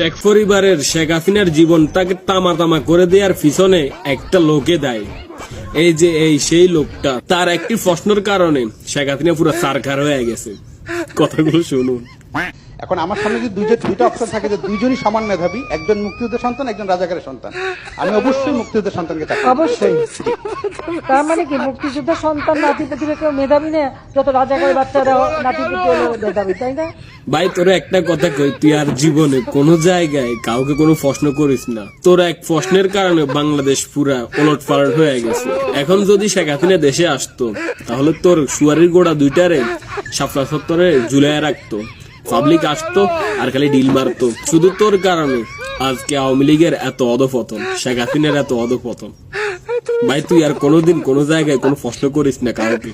শেখ পরিবারের শেখ হাসিনার জীবনটাকে তামা তামা করে দেওয়ার পিছনে একটা লোকে দায়ী। এই যে সেই লোকটা, তার একটি প্রশ্নের কারণে শেখ হাসিনা পুরো সারকার হয়ে গেছে। কথাগুলো শুনুন। এখন আমার সামনে যদি দুইটা অপশন থাকে যে দুইজনই সমান মেধাবী, একজন মুক্তিযুদ্ধের সন্তান, একজন রাজাকারের সন্তান, আমি অবশ্যই মুক্তিযুদ্ধের সন্তানকে চাকরি দেব। অবশ্যই। তার মানে কি মুক্তিযুদ্ধের সন্তান নাতিপুতিরা কেউ মেধাবী না, যত রাজাকারের বাচ্চারা নাতিপুতি হলো মেধাবী, তাই না? ভাই তোরা একটা কথা কই, তুই আর জীবনে কোনো জায়গায় কাউকে কোনো প্রশ্ন করিস না। তোরা এক প্রশ্নের কারণে বাংলাদেশ পুরা ওলট পালট হয়ে গেছে। এখন যদি শেখ হাসিনা দেশে আসতো তাহলে তোর সুয়ারির গোড়া দুইটারে শাপলা সত্তরে ঝুলাইয়া রাখতো, পাবলিক আসতো আর খালি ডিল মারতো। শুধু তোর কারণে আজকে আওয়ামী লীগের এত অধপতন, শেখ হাসিনার এত অধপতন। ভাই তুই আর কোনোদিন কোনো জায়গায় কোনো প্রশ্ন করিস না কাউকে।